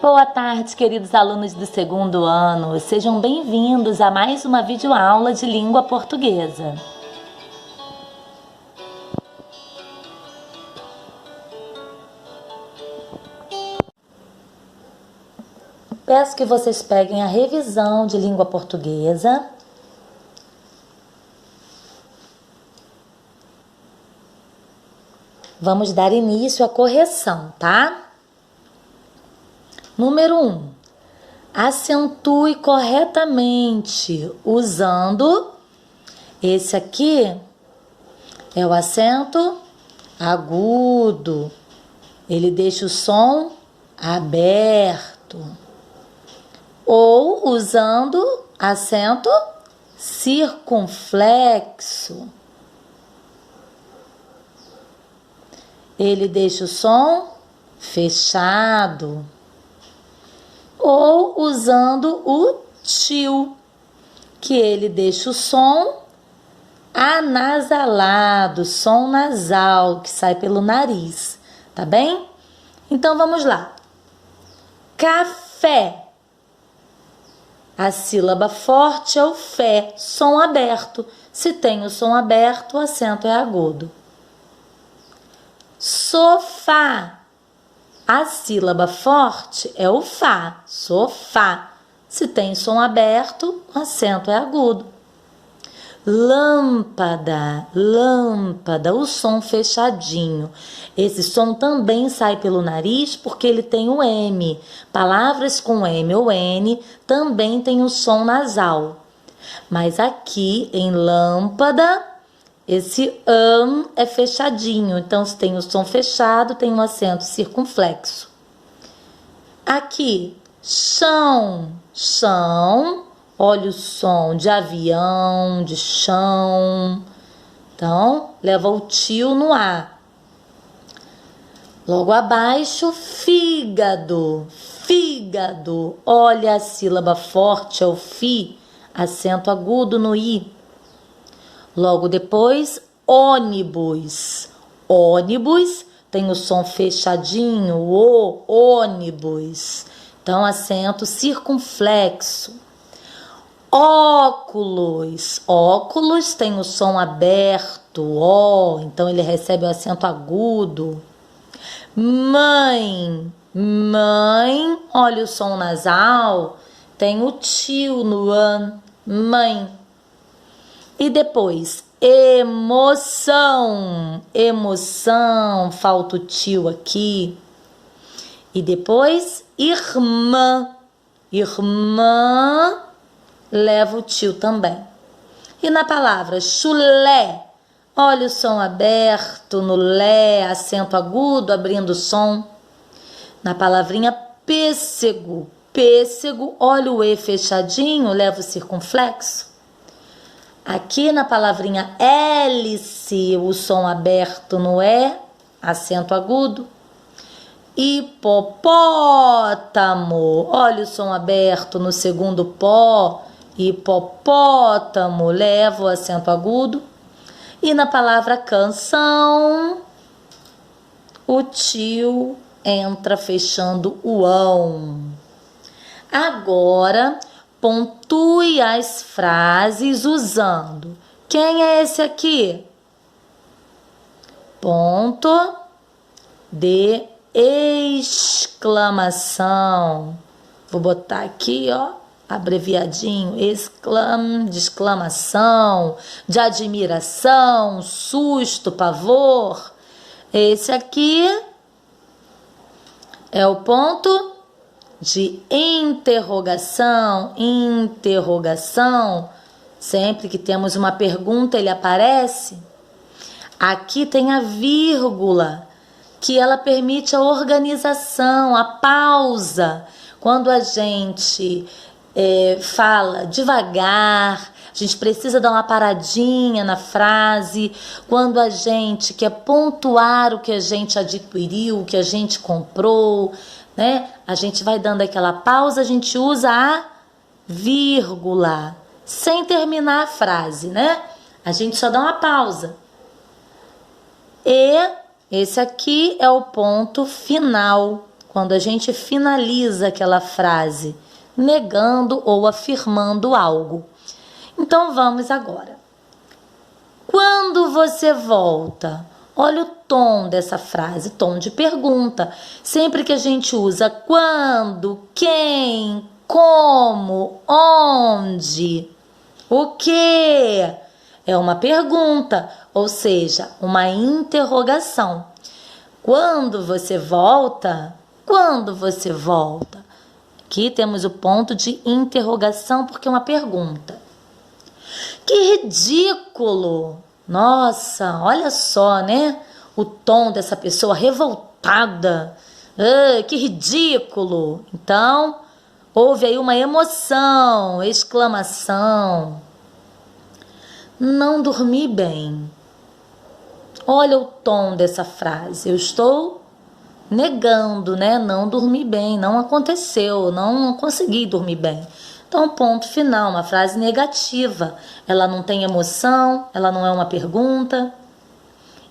Boa tarde, queridos alunos do segundo ano. Sejam bem-vindos a mais uma videoaula de língua portuguesa. Peço que vocês peguem a revisão de língua portuguesa. Vamos dar início à correção, tá? Número 1. Acentue corretamente usando, esse aqui é o acento agudo. Ele deixa o som aberto. Ou usando acento circunflexo. Ele deixa o som fechado. Ou usando o tio, que ele deixa o som anasalado, som nasal, que sai pelo nariz, tá bem? Então vamos lá. Café. A sílaba forte é o fé, som aberto. Se tem o som aberto, o acento é agudo. Sofá. A sílaba forte é o fá, sofá. Se tem som aberto, o acento é agudo. Lâmpada, lâmpada, o som fechadinho. Esse som também sai pelo nariz porque ele tem o M. Palavras com M ou N também tem o som nasal. Mas aqui em lâmpada, esse é fechadinho. Então, se tem o som fechado, tem um acento circunflexo. Aqui, chão, chão. Olha o som de avião, de chão. Então, leva o tio no A. Logo abaixo, fígado. Fígado. Olha a sílaba forte, é o fi. Acento agudo no I. Logo depois, ônibus. Ônibus tem o som fechadinho, o ônibus. Então, acento circunflexo. Óculos. Óculos tem o som aberto, ó, então ele recebe o acento agudo. Mãe. Mãe, olha o som nasal, tem o tio no an, mãe. E depois, emoção. Emoção, falta o tio aqui. E depois, irmã. Irmã, leva o tio também. E na palavra chulé, olha o som aberto no lé, acento agudo, abrindo o som. Na palavrinha pêssego, pêssego, olha o E fechadinho, leva o circunflexo. Aqui na palavrinha hélice, o som aberto no E, acento agudo. Hipopótamo, olha o som aberto no segundo pó, hipopótamo, leva o acento agudo. E na palavra canção, o tio entra fechando o ão. Agora, pontue as frases usando. Quem é esse aqui? Ponto de exclamação. Vou botar aqui, ó, abreviadinho, de exclamação, de admiração, susto, pavor. Esse aqui é o ponto de interrogação, interrogação. Sempre que temos uma pergunta, ele aparece. Aqui tem a vírgula, que ela permite a organização, a pausa. Quando a gente fala devagar, a gente precisa dar uma paradinha na frase. Quando a gente quer pontuar o que a gente adquiriu, o que a gente comprou, né? A gente vai dando aquela pausa, a gente usa a vírgula, sem terminar a frase, né? A gente só dá uma pausa. E esse aqui é o ponto final, quando a gente finaliza aquela frase, negando ou afirmando algo. Então vamos agora. Quando você volta? Olha o tom dessa frase, tom de pergunta. Sempre que a gente usa quando, quem, como, onde, o que, é uma pergunta, ou seja, uma interrogação. Quando você volta? Quando você volta? Aqui temos o ponto de interrogação porque é uma pergunta. Que ridículo! Nossa, olha só, né? O tom dessa pessoa revoltada. Que ridículo! Então, houve aí uma emoção, exclamação. Não dormi bem. Olha o tom dessa frase. Eu estou negando, né? Não dormi bem, não aconteceu, não consegui dormir bem. Então, ponto final, uma frase negativa. Ela não tem emoção, ela não é uma pergunta.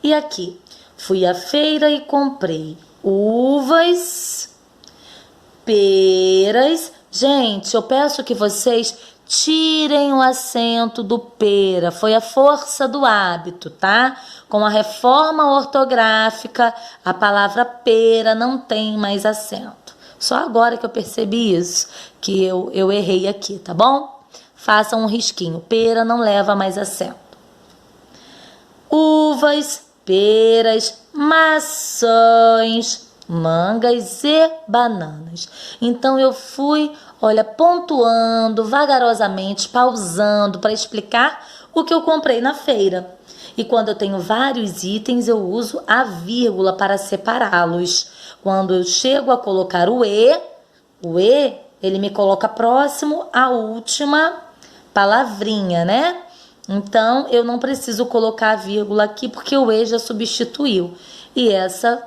E aqui, fui à feira e comprei uvas, peras. Gente, eu peço que vocês tirem o acento do pera. Foi a força do hábito, tá? Com a reforma ortográfica, a palavra pera não tem mais acento. Só agora que eu percebi isso, que eu errei aqui, tá bom? Façam um risquinho. Pera não leva mais acento. Uvas, peras, maçãs, mangas e bananas. Então eu fui, olha, pontuando vagarosamente, pausando para explicar o que eu comprei na feira. E quando eu tenho vários itens, eu uso a vírgula para separá-los. Quando eu chego a colocar o E, ele me coloca próximo à última palavrinha, né? Então, eu não preciso colocar a vírgula aqui porque o E já substituiu. E essa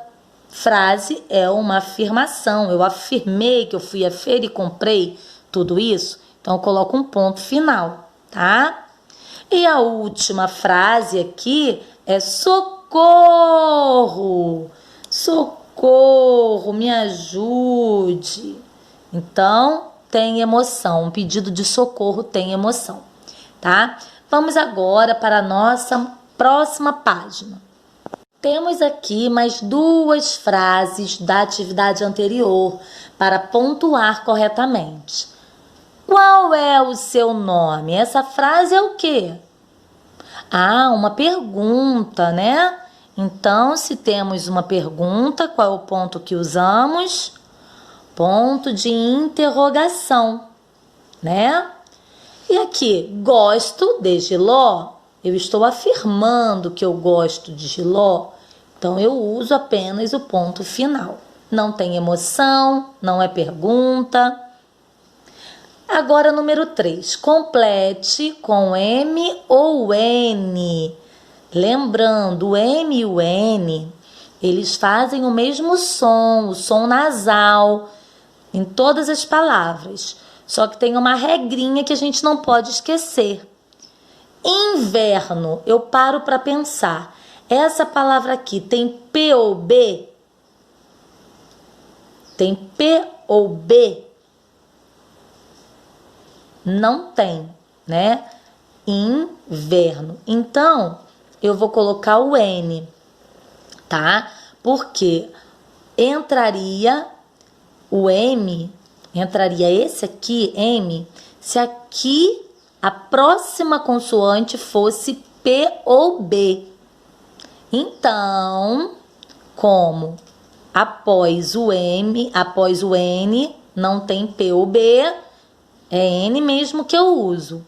frase é uma afirmação. Eu afirmei que eu fui à feira e comprei tudo isso. Então, eu coloco um ponto final, tá? E a última frase aqui é socorro. Socorro, me ajude. Então, tem emoção. Um pedido de socorro tem emoção, tá? Vamos agora para a nossa próxima página. Temos aqui mais duas frases da atividade anterior para pontuar corretamente. Qual é o seu nome? Essa frase é o quê? Uma pergunta, né? Então, se temos uma pergunta, qual é o ponto que usamos? Ponto de interrogação, né? E aqui, gosto de jiló. Eu estou afirmando que eu gosto de jiló, então eu uso apenas o ponto final. Não tem emoção, não é pergunta. Agora, número 3. Complete com M ou N. Lembrando, o M e o N, eles fazem o mesmo som, o som nasal, em todas as palavras. Só que tem uma regrinha que a gente não pode esquecer. Inverno, eu paro para pensar. Essa palavra aqui tem P ou B? Tem P ou B? Não tem, né? Inverno. Então, eu vou colocar o N, tá? Porque entraria o M, entraria esse aqui, M, se aqui a próxima consoante fosse P ou B. Então, como após o M, após o N, não tem P ou B, é N mesmo que eu uso.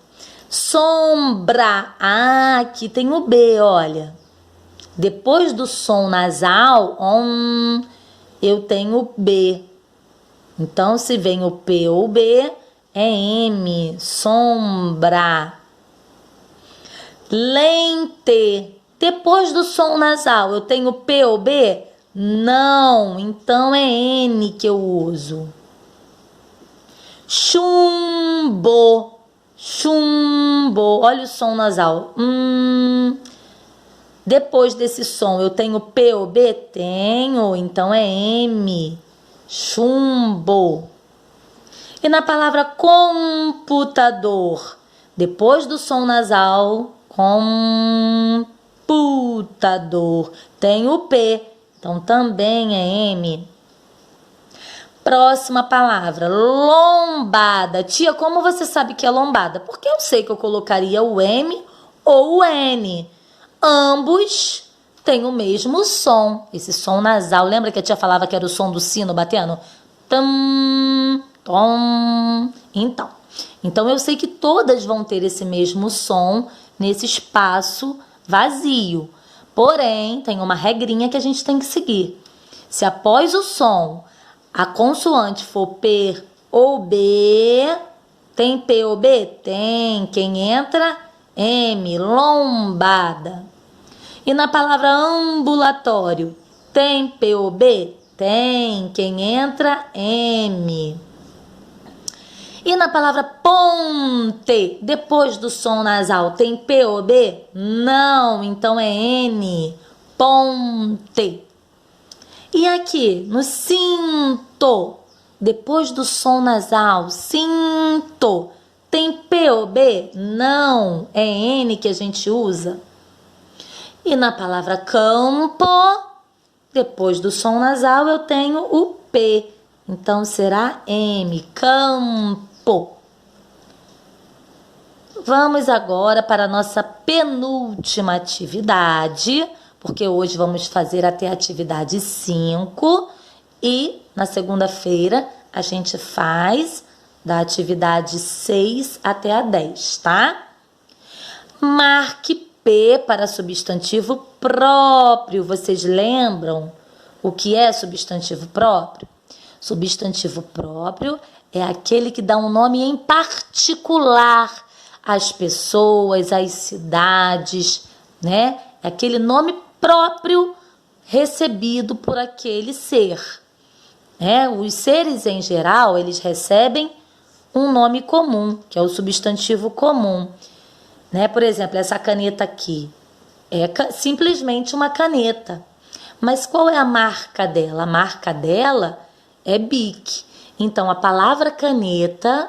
Sombra. Aqui tem o B, olha. Depois do som nasal, eu tenho B. Então, se vem o P ou B, é M. Sombra. Lente. Depois do som nasal, eu tenho P ou B? Não. Então, é N que eu uso. Chumbo. Chumbo. Olha o som nasal. Depois desse som, eu tenho P ou B? Tenho. Então, é M. chumbo. E na palavra computador, depois do som nasal, computador, tem o P, então também é M. Próxima palavra, lombada. Tia, como você sabe que é lombada? Porque eu sei que eu colocaria o M ou o N. Ambos têm o mesmo som, esse som nasal. Lembra que a tia falava que era o som do sino batendo? Tam, tom. Então eu sei que todas vão ter esse mesmo som nesse espaço vazio. Porém, tem uma regrinha que a gente tem que seguir. Se após o som a consoante for P ou B, tem P ou B? Tem. Quem entra? M, lombada. E na palavra ambulatório, tem P ou B? Tem. Quem entra? M. E na palavra ponte, depois do som nasal, tem P ou B? Não, então é N. Ponte. E aqui, no cinto, depois do som nasal, cinto, tem P ou B? Não, é N que a gente usa. E na palavra campo, depois do som nasal, eu tenho o P. Então, será M, campo. Vamos agora para a nossa penúltima atividade, porque hoje vamos fazer até a atividade 5 e na segunda-feira a gente faz da atividade 6 até a 10, tá? Marque P para substantivo próprio. Vocês lembram o que é substantivo próprio? Substantivo próprio é aquele que dá um nome em particular às pessoas, às cidades, né? É aquele nome próprio recebido por aquele ser. Os seres em geral, eles recebem um nome comum, que é o substantivo comum. Por exemplo, essa caneta aqui é simplesmente uma caneta. Mas qual é a marca dela? A marca dela é Bic. Então, a palavra caneta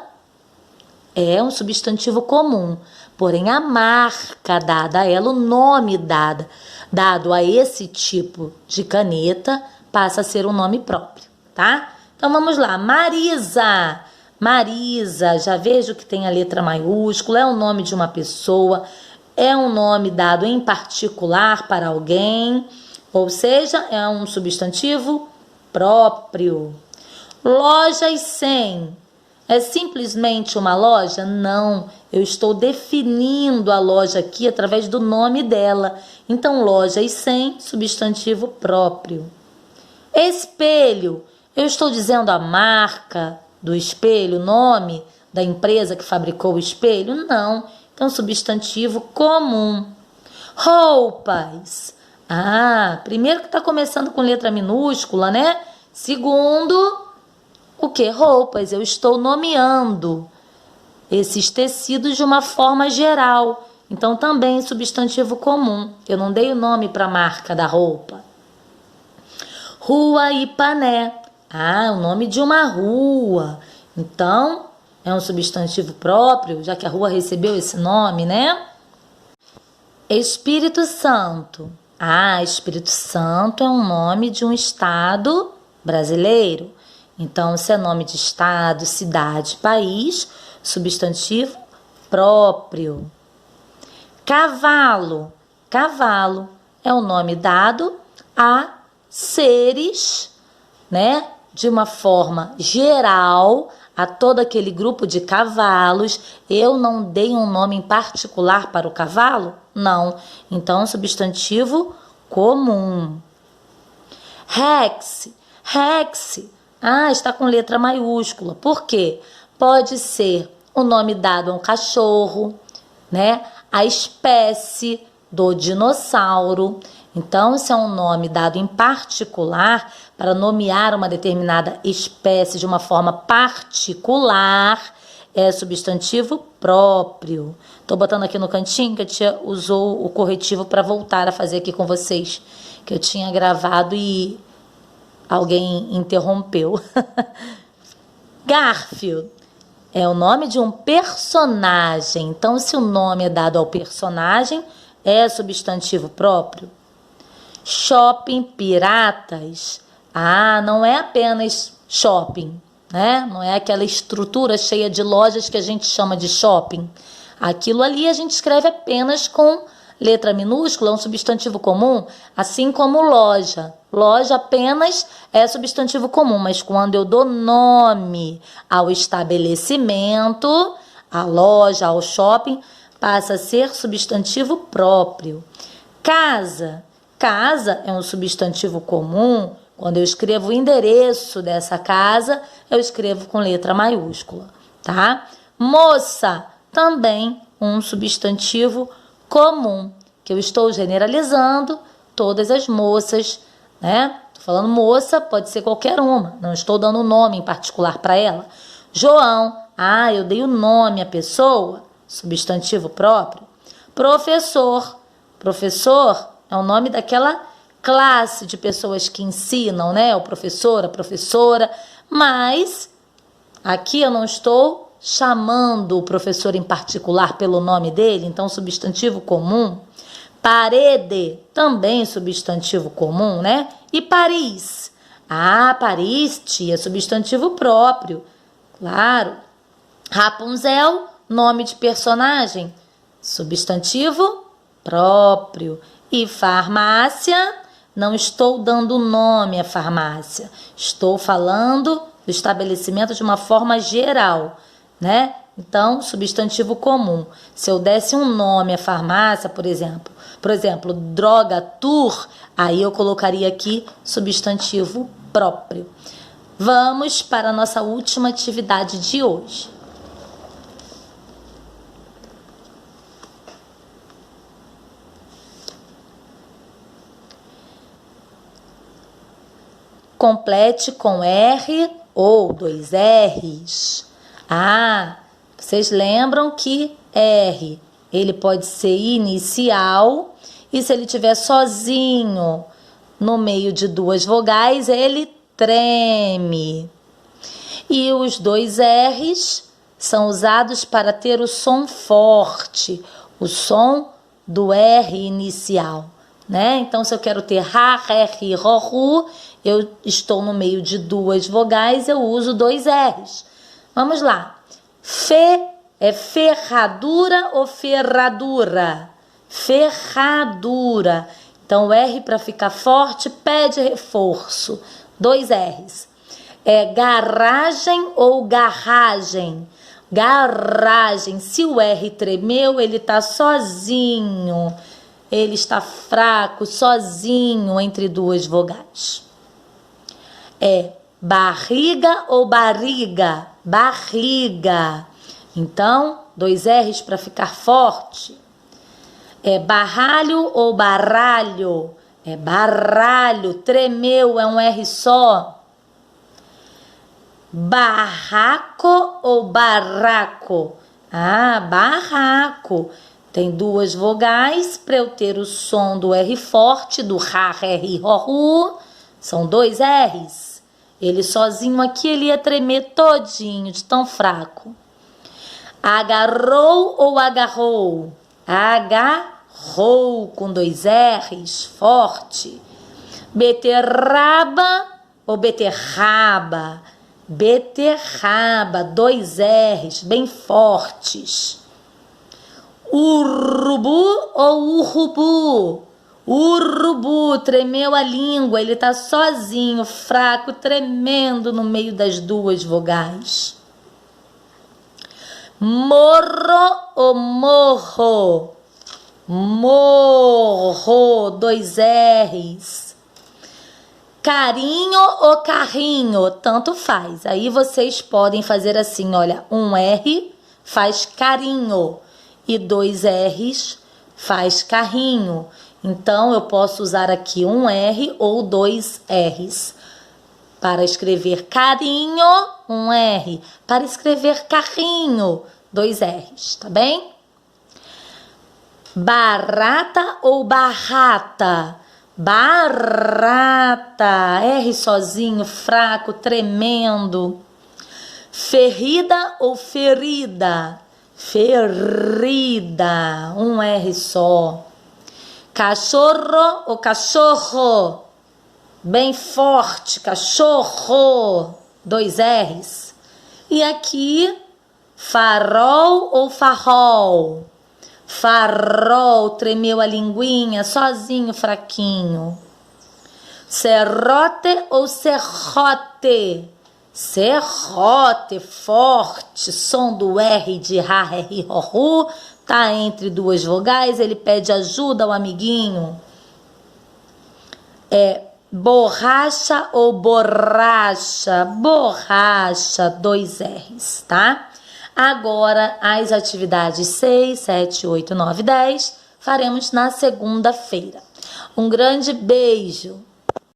é um substantivo comum. Porém, a marca dada a ela, o nome dado a esse tipo de caneta, passa a ser um nome próprio, tá? Então, vamos lá. Marisa. Marisa, já vejo que tem a letra maiúscula, é o nome de uma pessoa, é um nome dado em particular para alguém, ou seja, é um substantivo próprio. Lojas 100. É simplesmente uma loja? Não, eu estou definindo a loja aqui através do nome dela. Então, lojas 100, substantivo próprio. Espelho, eu estou dizendo a marca do espelho, o nome da empresa que fabricou o espelho? Não, então substantivo comum. Roupas, primeiro que está começando com letra minúscula, né? Segundo, o que? Roupas, eu estou nomeando esses tecidos de uma forma geral. Então, também substantivo comum. Eu não dei o nome para a marca da roupa. Rua Ipané. O nome de uma rua. Então, é um substantivo próprio, já que a rua recebeu esse nome, né? Espírito Santo. Espírito Santo é um nome de um estado brasileiro. Então, se é nome de estado, cidade, país, substantivo próprio. Cavalo. Cavalo é o nome dado a seres, né? De uma forma geral, a todo aquele grupo de cavalos. Eu não dei um nome em particular para o cavalo? Não. Então, substantivo comum. Rex. Rex. Está com letra maiúscula. Por quê? Pode ser o nome dado a um cachorro, né? A espécie do dinossauro. Então, se é um nome dado em particular para nomear uma determinada espécie de uma forma particular, é substantivo próprio. Estou botando aqui no cantinho que a tia usou o corretivo para voltar a fazer aqui com vocês, que eu tinha gravado e Alguém interrompeu. Garfield é o nome de um personagem. Então, se o nome é dado ao personagem, é substantivo próprio. Shopping Piratas. Não é apenas shopping, né? Não é aquela estrutura cheia de lojas que a gente chama de shopping. Aquilo ali a gente escreve apenas com letra minúscula, é um substantivo comum, assim como loja. Loja apenas é substantivo comum, mas quando eu dou nome ao estabelecimento, à loja, ao shopping, passa a ser substantivo próprio. Casa. Casa é um substantivo comum. Quando eu escrevo o endereço dessa casa, eu escrevo com letra maiúscula, tá? Moça, também um substantivo comum, que eu estou generalizando todas as moças, né? Tô falando moça, pode ser qualquer uma, não estou dando um nome em particular para ela. João, eu dei o nome à pessoa, substantivo próprio. Professor, professor é o nome daquela classe de pessoas que ensinam, né? O professor, a professora, mas aqui eu não estou chamando o professor em particular pelo nome dele, então substantivo comum. Parede, também substantivo comum, né? E Paris? Paris, tia, substantivo próprio, claro. Rapunzel, nome de personagem, substantivo próprio. E farmácia, não estou dando nome à farmácia, estou falando do estabelecimento de uma forma geral, né? Então, substantivo comum. Se eu desse um nome à farmácia, por exemplo, Droga Tour, aí eu colocaria aqui substantivo próprio. Vamos para a nossa última atividade de hoje. Complete com R ou 2 R's. Vocês lembram que R, ele pode ser inicial, e se ele estiver sozinho no meio de 2 vogais, ele treme. E os 2 R's são usados para ter o som forte, o som do R inicial, né? Então, se eu quero ter ra, ré, ri, ro, ru, eu estou no meio de 2 vogais, eu uso 2 R's. Vamos lá. Fe é ferradura ou ferradura? Ferradura. Então, o R para ficar forte pede reforço. 2 R's. É garagem ou garragem? Garragem. Se o R tremeu, ele está sozinho. Ele está fraco, sozinho, entre 2 vogais. É barriga ou barriga? Barriga. Então, 2 R's para ficar forte. É barralho ou barralho? É barralho. Tremeu, é um R só. Barraco ou barraco? Barraco. Tem 2 vogais, para eu ter o som do R forte, do ra, ré, ri, ro, ru, são 2 R's. Ele sozinho aqui, ele ia tremer todinho, de tão fraco. Agarrou ou agarrou? Agarrou, com 2 R's, forte. Beterraba ou beterraba? Beterraba, 2 R's, bem fortes. Urubu ou urrubu? Urubu, tremeu a língua, ele está sozinho, fraco, tremendo no meio das 2 vogais. Morro ou morro? Morro, 2 R's. Carinho ou carrinho? Tanto faz. Aí vocês podem fazer assim, olha, 1 R faz carinho e 2 R's faz carrinho. Então, eu posso usar aqui 1 R ou 2 R's. Para escrever carinho, 1 R. Para escrever carrinho, 2 R's, tá bem? Barata ou barrata? Barata, R sozinho, fraco, tremendo. Ferrida ou ferida? Ferrida, um R só. Cachorro ou cachorro? Bem forte, cachorro, 2 R's. E aqui, farol ou farol? Farol, tremeu a linguinha, sozinho, fraquinho. Serrote ou serrote? Serrote, forte, som do R de ra, ri, ru, tá entre 2 vogais, ele pede ajuda ao amiguinho. Borracha ou borracha? Borracha, 2 R's, tá? Agora, as atividades 6, 7, 8, 9, 10, faremos na segunda-feira. Um grande beijo!